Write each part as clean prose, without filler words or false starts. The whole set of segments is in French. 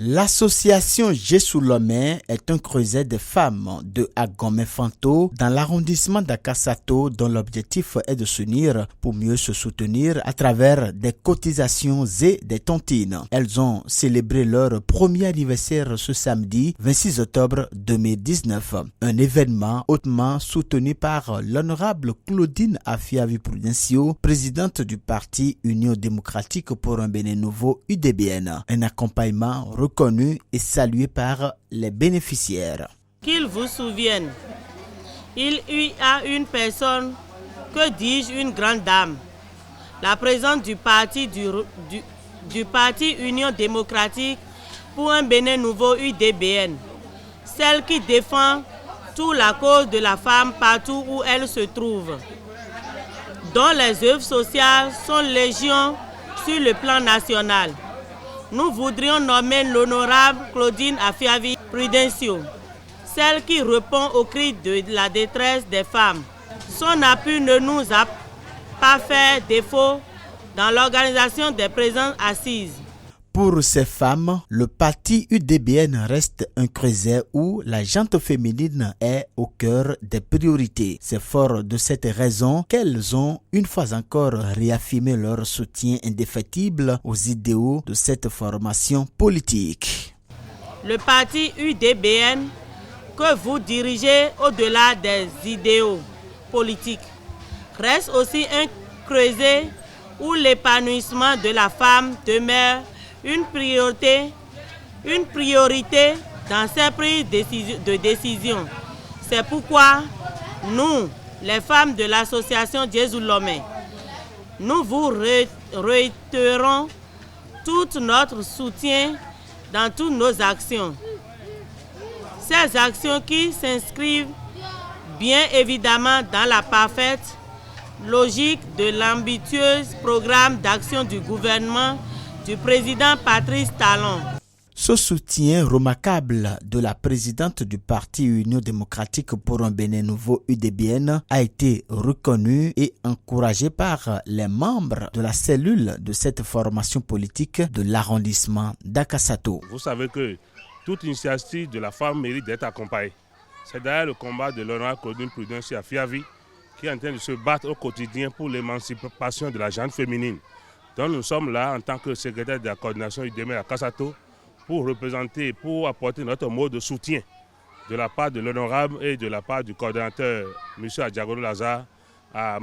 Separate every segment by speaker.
Speaker 1: L'association Jesulomé est un creuset de femmes de Agomé-Fanto dans l'arrondissement d'Akasato dont l'objectif est de s'unir pour mieux se soutenir à travers des cotisations et des tontines. Elles ont célébré leur premier anniversaire ce samedi 26 octobre 2019. Un événement hautement soutenu par l'honorable Claudine Afiavi-Prudencio, présidente du parti Union démocratique pour un Bénin nouveau UDBN. Un accompagnement reconnu et salué par les bénéficiaires.
Speaker 2: Qu'il vous souvienne, il y a une personne, que dis-je, une grande dame, la présidente du parti Union démocratique pour un Bénin nouveau UDBN, celle qui défend toute la cause de la femme partout où elle se trouve, dont les œuvres sociales sont légion sur le plan national. Nous voudrions nommer l'honorable Claudine Afiavi-Prudencio, celle qui répond aux cris de la détresse des femmes. Son appui ne nous a pas fait défaut dans l'organisation des présences assises.
Speaker 1: Pour ces femmes, le parti UDBN reste un creuset où la gente féminine est au cœur des priorités. C'est fort de cette raison qu'elles ont une fois encore réaffirmé leur soutien indéfectible aux idéaux de cette formation politique.
Speaker 2: Le parti UDBN que vous dirigez au-delà des idéaux politiques reste aussi un creuset où l'épanouissement de la femme demeure une priorité dans ses prises de décision. C'est pourquoi nous, les femmes de l'association Jesulomé, nous vous réitérons tout notre soutien dans toutes nos actions. Ces actions qui s'inscrivent bien évidemment dans la parfaite logique de l'ambitieux programme d'action du gouvernement du président Patrice Talon.
Speaker 1: Ce soutien remarquable de la présidente du parti Union démocratique pour un Bénin nouveau UDBN a été reconnu et encouragé par les membres de la cellule de cette formation politique de l'arrondissement d'Akasato.
Speaker 3: Vous savez que toute initiative de la femme mérite d'être accompagnée. C'est d'ailleurs le combat de l'honorable Claudine Prudencio Afiavi qui est en train de se battre au quotidien pour l'émancipation de la gente féminine. Donc nous sommes là en tant que secrétaire de la coordination UDBN à Akasato pour représenter, pour apporter notre mot de soutien de la part de l'honorable et de la part du coordinateur M. Adjagoro Lazare à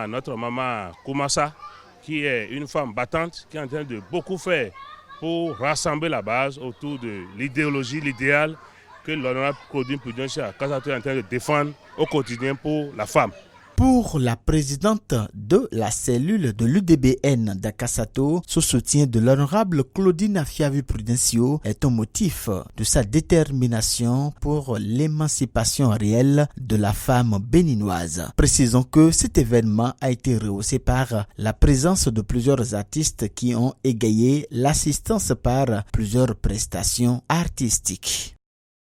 Speaker 3: notre maman Koumassa, qui est une femme battante, qui est en train de beaucoup faire pour rassembler la base autour de l'idéologie, l'idéal que l'honorable Claudine Prudencio Akasato est en train de défendre au quotidien pour la femme.
Speaker 1: Pour la présidente de la cellule de l'UDBN d'Akasato, ce soutien de l'honorable Claudine Afiavi-Prudencio est un motif de sa détermination pour l'émancipation réelle de la femme béninoise. Précisons que cet événement a été rehaussé par la présence de plusieurs artistes qui ont égayé l'assistance par plusieurs prestations artistiques.